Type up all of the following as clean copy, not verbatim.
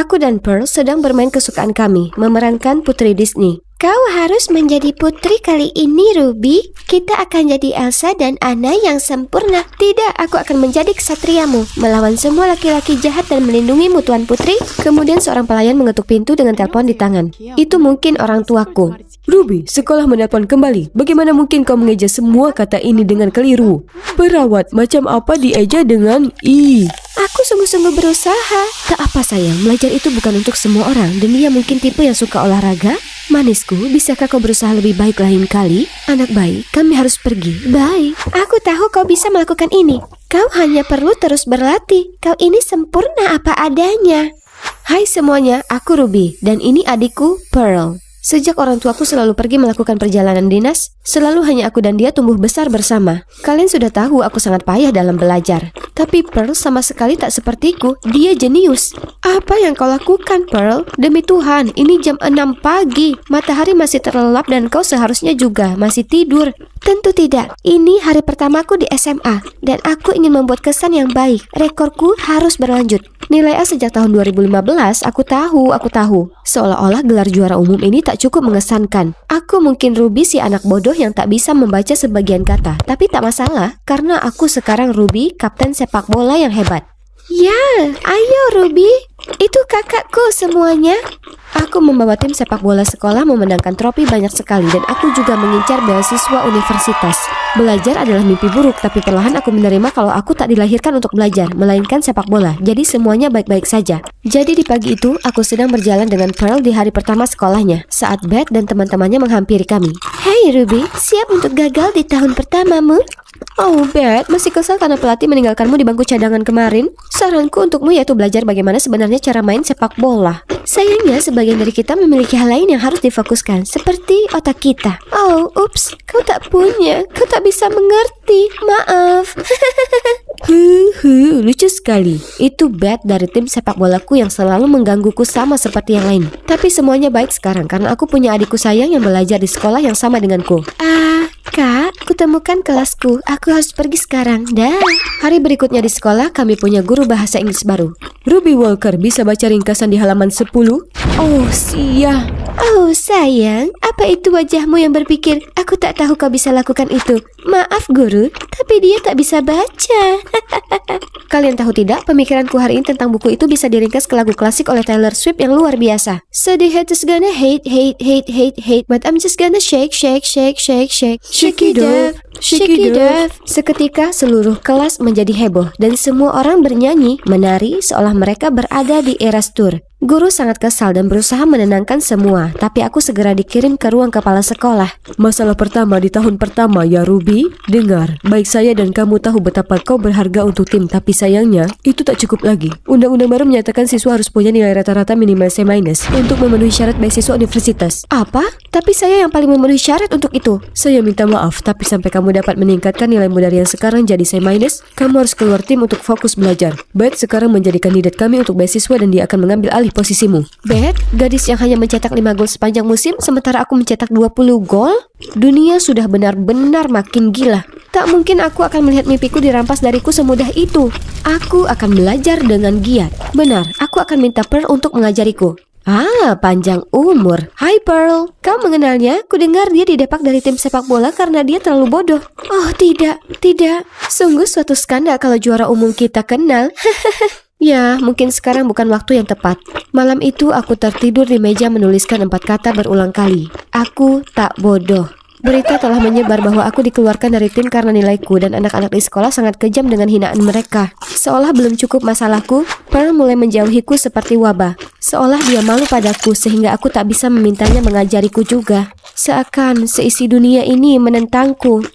Aku dan Pearl sedang bermain kesukaan kami, memerankan Putri Disney. Kau harus menjadi putri kali ini, Ruby. Kita akan jadi Elsa dan Anna yang sempurna. Tidak, aku akan menjadi kesatriamu, melawan semua laki-laki jahat dan melindungimu, Tuan Putri. Kemudian seorang pelayan mengetuk pintu dengan telepon di tangan. Itu mungkin orang tuaku. Ruby, sekolah menelpon kembali. Bagaimana mungkin kau mengeja semua kata ini dengan keliru? Perawat, macam apa dieja dengan I? Aku sungguh-sungguh berusaha. Tak apa sayang, belajar itu bukan untuk semua orang. Dan dia mungkin tipe yang suka olahraga. Manisku, bisakah kau berusaha lebih baik lain kali? Anak baik, kami harus pergi. Baik, aku tahu kau bisa melakukan ini. Kau hanya perlu terus berlatih. Kau ini sempurna apa adanya. Hai semuanya, aku Ruby. Dan ini adikku, Pearl. Sejak orang tuaku selalu pergi melakukan perjalanan dinas, selalu hanya aku dan dia tumbuh besar bersama. Kalian sudah tahu aku sangat payah dalam belajar. Tapi Pearl sama sekali tak sepertiku, dia jenius. Apa yang kau lakukan, Pearl? Demi Tuhan, ini jam 6 pagi. Matahari masih terlelap dan kau seharusnya juga masih tidur. Tentu tidak, ini hari pertamaku di SMA. Dan aku ingin membuat kesan yang baik. Rekorku harus berlanjut. Nilai A sejak tahun 2015, aku tahu. Seolah-olah gelar juara umum ini tak cukup mengesankan. Aku mungkin Ruby si anak bodoh yang tak bisa membaca sebagian kata. Tapi tak masalah, karena aku sekarang Ruby, kapten sepak bola yang hebat. Ya, ayo Ruby. Itu kakakku semuanya. Aku membawa tim sepak bola sekolah memenangkan trofi banyak sekali dan aku juga mengincar beasiswa universitas. Belajar adalah mimpi buruk, tapi perlahan aku menerima kalau aku tak dilahirkan untuk belajar, melainkan sepak bola. Jadi semuanya baik-baik saja. Jadi di pagi itu, aku sedang berjalan dengan Pearl di hari pertama sekolahnya, saat Beth dan teman-temannya menghampiri kami. Hey Ruby, siap untuk gagal di tahun pertamamu? Oh Beth, masih kesal karena pelatih meninggalkanmu di bangku cadangan kemarin? Saranku untukmu yaitu belajar bagaimana sebenarnya cara main sepak bola. Sayangnya sebagian dari kita memiliki hal lain yang harus difokuskan, seperti otak kita. Oh, ups, kau tak punya, kau tak bisa mengerti, maaf. Lucu sekali. Itu Beth dari tim sepak bolaku yang selalu menggangguku sama seperti yang lain. Tapi semuanya baik sekarang karena aku punya adikku sayang yang belajar di sekolah yang sama denganku. Kak, kutemukan kelasku. Aku harus pergi sekarang. Dah. Hari berikutnya di sekolah, kami punya guru bahasa Inggris baru. Ruby Walker bisa baca ringkasan di halaman 10? Oh, sia. Oh, sayang. Apa itu wajahmu yang berpikir, aku tak tahu kau bisa lakukan itu? Maaf, guru. Tapi dia tak bisa baca. Kalian tahu tidak, pemikiranku hari ini tentang buku itu bisa diringkas ke lagu klasik oleh Taylor Swift yang luar biasa. So the haters gonna hate, but I'm just gonna shake. Shake it off. Seketika seluruh kelas menjadi heboh dan semua orang bernyanyi, menari seolah mereka berada di Eras Tour. Guru sangat kesal dan berusaha menenangkan semua, tapi aku segera dikirim ke ruang kepala sekolah. Masalah pertama di tahun pertama ya Ruby. Dengar, baik saya dan kamu tahu betapa kau berharga untuk tim, tapi sayangnya itu tak cukup lagi. Undang-undang baru menyatakan siswa harus punya nilai rata-rata minimal C- untuk memenuhi syarat beasiswa universitas. Apa? Tapi saya yang paling memenuhi syarat untuk itu. Saya minta maaf, tapi sampai kamu dapat meningkatkan nilaimu dari yang sekarang jadi C-, kamu harus keluar tim untuk fokus belajar. Beth sekarang menjadi kandidat kami untuk beasiswa dan dia akan mengambil alih posisimu. Beth, gadis yang hanya mencetak 5 gol sepanjang musim, sementara aku mencetak 20 gol? Dunia sudah benar-benar makin gila. Tak mungkin aku akan melihat mimpiku dirampas dariku semudah itu. Aku akan belajar dengan giat. Benar, aku akan minta Pearl untuk mengajariku. Panjang umur. Hai Pearl, kau mengenalnya? Kudengar dia didepak dari tim sepak bola karena dia terlalu bodoh. Oh tidak. Sungguh suatu skandal kalau juara umum kita kenal. Ya, mungkin sekarang bukan waktu yang tepat. Malam itu aku tertidur di meja menuliskan 4 kata berulang kali. Aku tak bodoh. Berita telah menyebar bahwa aku dikeluarkan dari tim karena nilaiku dan anak-anak di sekolah sangat kejam dengan hinaan mereka. Seolah belum cukup masalahku, Pearl mulai menjauhiku seperti wabah. Seolah dia malu padaku sehingga aku tak bisa memintanya mengajariku juga. Seakan seisi dunia ini menentangku.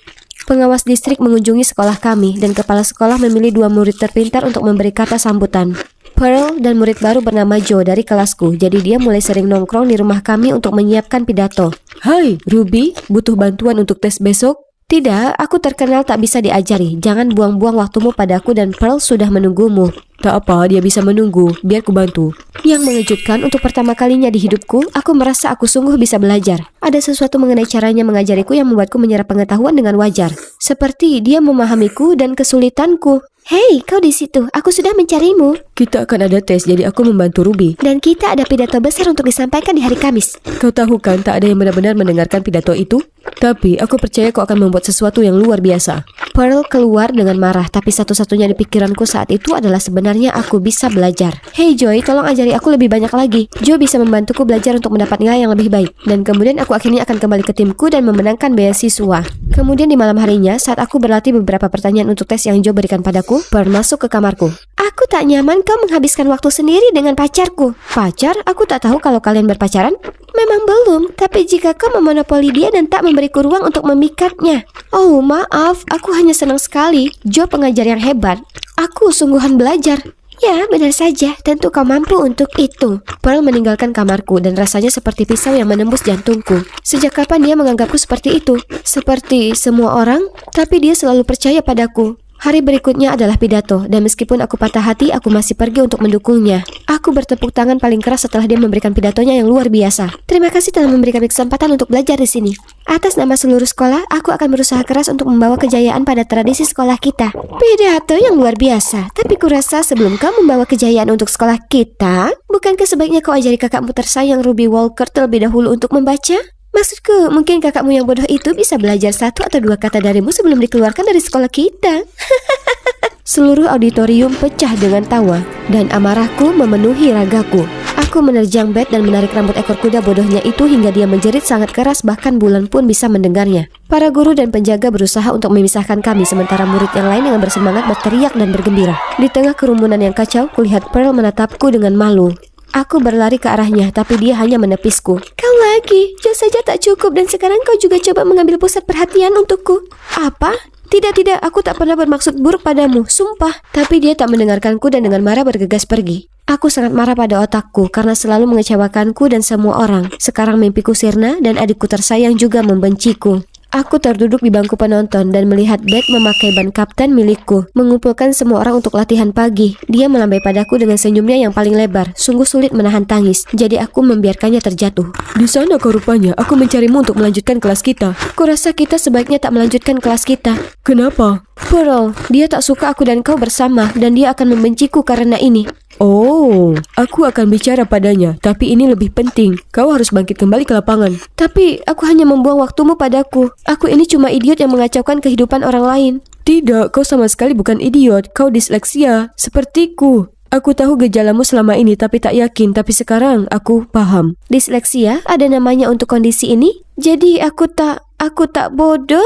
Pengawas distrik mengunjungi sekolah kami dan kepala sekolah memilih 2 murid terpintar untuk memberi kata sambutan. Pearl dan murid baru bernama Joe dari kelasku, jadi dia mulai sering nongkrong di rumah kami untuk menyiapkan pidato. Hai, Ruby, butuh bantuan untuk tes besok? Tidak, aku terkenal tak bisa diajari. Jangan buang-buang waktumu padaku dan Pearl sudah menunggumu. Tak apa, dia bisa menunggu. Biar ku bantu. Yang mengejutkan, untuk pertama kalinya di hidupku, aku merasa aku sungguh bisa belajar. Ada sesuatu mengenai caranya mengajariku yang membuatku menyerap pengetahuan dengan wajar. Seperti dia memahamiku dan kesulitanku. Hei, kau di situ. Aku sudah mencarimu. Kita akan ada tes, jadi aku membantu Ruby. Dan kita ada pidato besar untuk disampaikan di hari Kamis. Kau tahu kan, tak ada yang benar-benar mendengarkan pidato itu? Tapi aku percaya kau akan membuat sesuatu yang luar biasa. Pearl keluar dengan marah, tapi satu-satunya di pikiranku saat itu adalah sebenarnya aku bisa belajar. Hei Joy, tolong ajari aku lebih banyak lagi. Joe bisa membantuku belajar untuk mendapat nilai yang lebih baik. Dan kemudian aku akhirnya akan kembali ke timku dan memenangkan beasiswa. Kemudian di malam harinya, saat aku berlatih beberapa pertanyaan untuk tes yang Joe berikan padaku, Pearl masuk ke kamarku. Aku tak nyaman kau menghabiskan waktu sendiri dengan pacarku. Pacar? Aku tak tahu kalau kalian berpacaran. Memang belum, tapi jika kau memonopoli dia dan tak memberiku ruang untuk memikatnya. Oh, maaf, aku hanya senang sekali. Joe pengajar yang hebat. Aku sungguhan belajar. Ya, benar saja. Tentu kau mampu untuk itu. Pearl meninggalkan kamarku dan rasanya seperti pisau yang menembus jantungku. Sejak kapan dia menganggapku seperti itu? Seperti semua orang, tapi dia selalu percaya padaku. Hari berikutnya adalah pidato, dan meskipun aku patah hati, aku masih pergi untuk mendukungnya. Aku bertepuk tangan paling keras setelah dia memberikan pidatonya yang luar biasa. Terima kasih telah memberikan kesempatan untuk belajar di sini. Atas nama seluruh sekolah, aku akan berusaha keras untuk membawa kejayaan pada tradisi sekolah kita. Pidato yang luar biasa, tapi kurasa sebelum kau membawa kejayaan untuk sekolah kita, bukankah sebaiknya kau ajari kakakmu tersayang Ruby Walker terlebih dahulu untuk membaca? Maksudku, mungkin kakakmu yang bodoh itu bisa belajar 1 atau 2 kata darimu sebelum dikeluarkan dari sekolah kita. Seluruh auditorium pecah dengan tawa, dan amarahku memenuhi ragaku. Aku menerjang bed dan menarik rambut ekor kuda bodohnya itu hingga dia menjerit sangat keras, bahkan bulan pun bisa mendengarnya. Para guru dan penjaga berusaha untuk memisahkan kami, sementara murid yang lain dengan bersemangat berteriak dan bergembira. Di tengah kerumunan yang kacau, kulihat Pearl menatapku dengan malu. Aku berlari ke arahnya, tapi dia hanya menepisku. Kau lagi, Joe saja tak cukup dan sekarang kau juga coba mengambil pusat perhatian untukku. Apa? Tidak, aku tak pernah bermaksud buruk padamu, sumpah. Tapi dia tak mendengarkanku dan dengan marah bergegas pergi. Aku sangat marah pada otakku karena selalu mengecewakanku dan semua orang. Sekarang mimpiku sirna dan adikku tersayang juga membenciku. Aku terduduk di bangku penonton dan melihat Beck memakai ban kapten milikku, mengumpulkan semua orang untuk latihan pagi. Dia melambai padaku dengan senyumnya yang paling lebar, sungguh sulit menahan tangis, jadi aku membiarkannya terjatuh. Di sana kau rupanya, aku mencarimu untuk melanjutkan kelas kita. Kurasa kita sebaiknya tak melanjutkan kelas kita. Kenapa? Pearl, dia tak suka aku dan kau bersama, dan dia akan membenciku karena ini. Oh, aku akan bicara padanya, tapi ini lebih penting. Kau harus bangkit kembali ke lapangan. Tapi aku hanya membuang waktumu padaku. Aku ini cuma idiot yang mengacaukan kehidupan orang lain. Tidak, kau sama sekali bukan idiot. Kau disleksia, sepertiku. Aku tahu gejalamu selama ini, tapi tak yakin. Tapi sekarang aku paham. Disleksia? Ada namanya untuk kondisi ini? Jadi aku tak bodoh?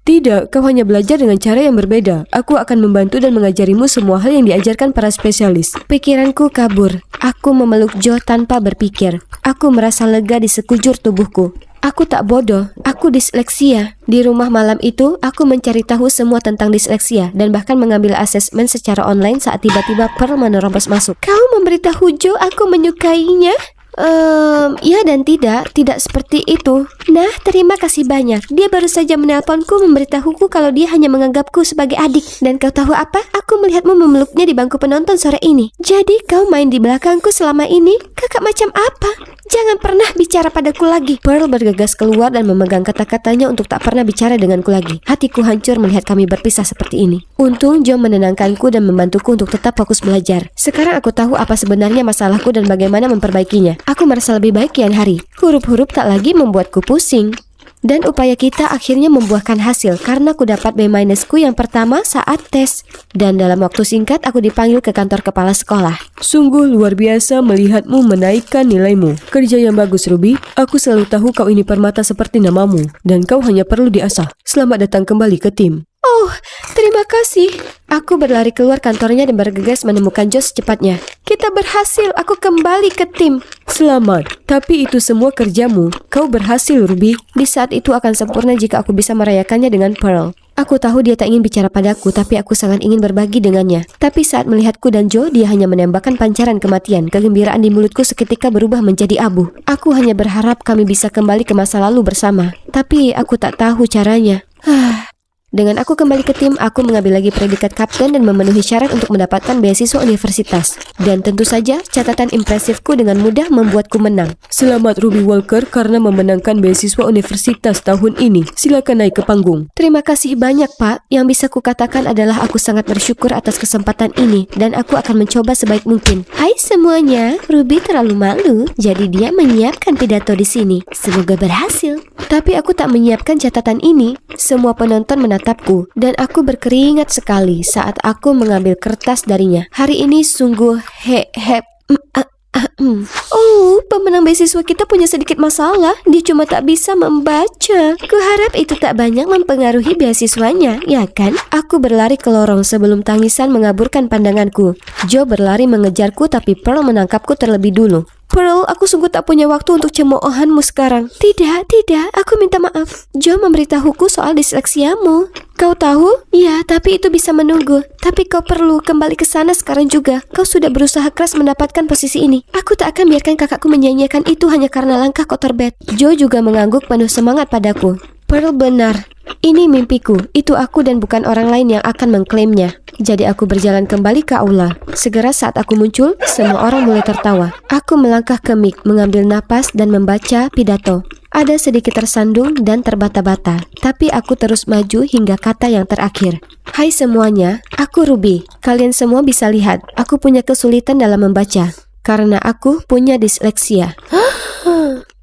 Tidak, kau hanya belajar dengan cara yang berbeda. Aku akan membantu dan mengajarimu semua hal yang diajarkan para spesialis. Pikiranku kabur. Aku memeluk Joe tanpa berpikir. Aku merasa lega di sekujur tubuhku. Aku tak bodoh, aku disleksia. Di rumah malam itu, aku mencari tahu semua tentang disleksia dan bahkan mengambil asesmen secara online saat tiba-tiba Pearl menerobos masuk. Kau memberitahu Joe aku menyukainya? Ya dan tidak seperti itu. Nah, terima kasih banyak. Dia baru saja menelponku memberitahuku kalau dia hanya menganggapku sebagai adik. Dan kau tahu apa? Aku melihatmu memeluknya di bangku penonton sore ini. Jadi kau main di belakangku selama ini? Kakak macam apa? Jangan pernah bicara padaku lagi. Pearl bergegas keluar dan memegang kata-katanya untuk tak pernah bicara denganku lagi. Hatiku hancur melihat kami berpisah seperti ini. Untung Joe menenangkanku dan membantuku untuk tetap fokus belajar. Sekarang aku tahu apa sebenarnya masalahku dan bagaimana memperbaikinya. Aku merasa lebih baik kian hari. Huruf-huruf tak lagi membuatku pusing. Dan upaya kita akhirnya membuahkan hasil karena aku dapat B-ku yang pertama saat tes. Dan dalam waktu singkat aku dipanggil ke kantor kepala sekolah. Sungguh luar biasa melihatmu menaikkan nilaimu. Kerja yang bagus, Ruby. Aku selalu tahu kau ini permata seperti namamu. Dan kau hanya perlu diasah. Selamat datang kembali ke tim. Oh, terima kasih. Aku berlari keluar kantornya dan bergegas menemukan Joe secepatnya. Kita berhasil, aku kembali ke tim. Selamat, tapi itu semua kerjamu. Kau berhasil, Ruby. Di saat itu akan sempurna jika aku bisa merayakannya dengan Pearl. Aku tahu dia tak ingin bicara padaku, tapi aku sangat ingin berbagi dengannya. Tapi saat melihatku dan Joe, dia hanya menembakkan pancaran kematian. Kegembiraan di mulutku seketika berubah menjadi abu. Aku hanya berharap kami bisa kembali ke masa lalu bersama. Tapi aku tak tahu caranya. Dengan aku kembali ke tim, aku mengambil lagi predikat kapten dan memenuhi syarat untuk mendapatkan beasiswa universitas. Dan tentu saja, catatan impresifku dengan mudah membuatku menang. Selamat Ruby Walker karena memenangkan beasiswa universitas tahun ini. Silakan naik ke panggung. Terima kasih banyak, Pak. Yang bisa kukatakan adalah aku sangat bersyukur atas kesempatan ini dan aku akan mencoba sebaik mungkin. Hai semuanya, Ruby terlalu malu, jadi dia menyiapkan pidato di sini. Semoga berhasil. Tapi aku tak menyiapkan catatan ini. Semua penonton menatapku dan aku berkeringat sekali saat aku mengambil kertas darinya. Hari ini sungguh Oh, pemenang beasiswa kita punya sedikit masalah. Dia cuma tak bisa membaca. Kuharap itu tak banyak mempengaruhi beasiswanya, ya kan? Aku berlari ke lorong sebelum tangisan mengaburkan pandanganku. Joe berlari mengejarku tapi Pearl menangkapku terlebih dulu. Pearl, aku sungguh tak punya waktu untuk cemoohanmu sekarang. Tidak, aku minta maaf. Joe memberitahuku soal disleksiamu. Kau tahu? Ya, tapi itu bisa menunggu. Tapi kau perlu kembali ke sana sekarang juga. Kau sudah berusaha keras mendapatkan posisi ini. Aku tak akan biarkan kakakku menyanyiakan itu hanya karena langkah kotor bed. Joe juga mengangguk penuh semangat padaku. Pearl benar. Ini mimpiku. Itu aku dan bukan orang lain yang akan mengklaimnya. Jadi aku berjalan kembali ke aula. Segera saat aku muncul, semua orang mulai tertawa. Aku melangkah ke mic, mengambil napas dan membaca pidato. Ada sedikit tersandung dan terbata-bata, tapi aku terus maju hingga kata yang terakhir. Hai semuanya, aku Ruby. Kalian semua bisa lihat, aku punya kesulitan dalam membaca. Karena aku punya disleksia.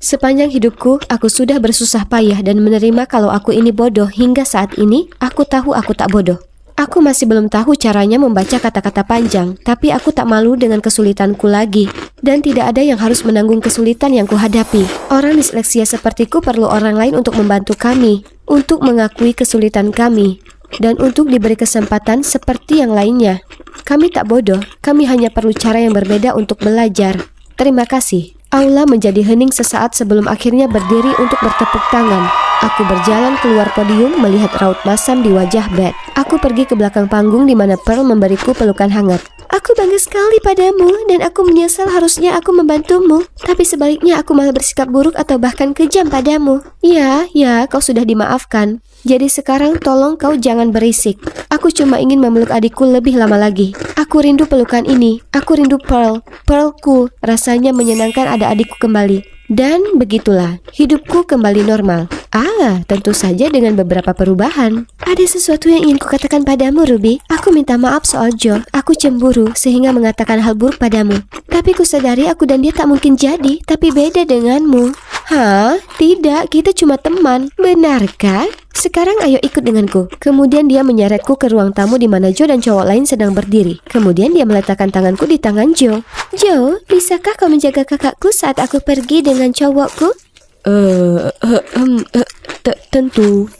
Sepanjang hidupku, aku sudah bersusah payah dan menerima kalau aku ini bodoh. Hingga saat ini, aku tahu aku tak bodoh. Aku masih belum tahu caranya membaca kata-kata panjang, tapi aku tak malu dengan kesulitanku lagi. Dan tidak ada yang harus menanggung kesulitan yang kuhadapi. Orang disleksia sepertiku perlu orang lain untuk membantu kami, untuk mengakui kesulitan kami, dan untuk diberi kesempatan seperti yang lainnya. Kami tak bodoh, kami hanya perlu cara yang berbeda untuk belajar. Terima kasih. Aula menjadi hening sesaat sebelum akhirnya berdiri untuk bertepuk tangan. Aku berjalan keluar podium melihat raut masam di wajah Beth. Aku pergi ke belakang panggung di mana Pearl memberiku pelukan hangat. Aku bangga sekali padamu dan aku menyesal harusnya aku membantumu. Tapi sebaliknya aku malah bersikap buruk atau bahkan kejam padamu. Ya, kau sudah dimaafkan. Jadi sekarang tolong kau jangan berisik. Aku cuma ingin memeluk adikku lebih lama lagi. Aku rindu pelukan ini. Aku rindu Pearl. Pearlku. Rasanya menyenangkan ada adikku kembali. Dan begitulah, hidupku kembali normal. Tentu saja dengan beberapa perubahan. Ada sesuatu yang ingin kukatakan padamu, Ruby. Aku minta maaf soal Joe. Aku cemburu sehingga mengatakan hal buruk padamu. Tapi kusadari aku dan dia tak mungkin jadi. Tapi beda denganmu. Tidak, kita cuma teman. Benarkah? Sekarang ayo ikut denganku. Kemudian dia menyeretku ke ruang tamu di mana Joe dan cowok lain sedang berdiri. Kemudian dia meletakkan tanganku di tangan Joe. Joe, bisakah kau menjaga kakakku saat aku pergi dengan cowokku? Tentu.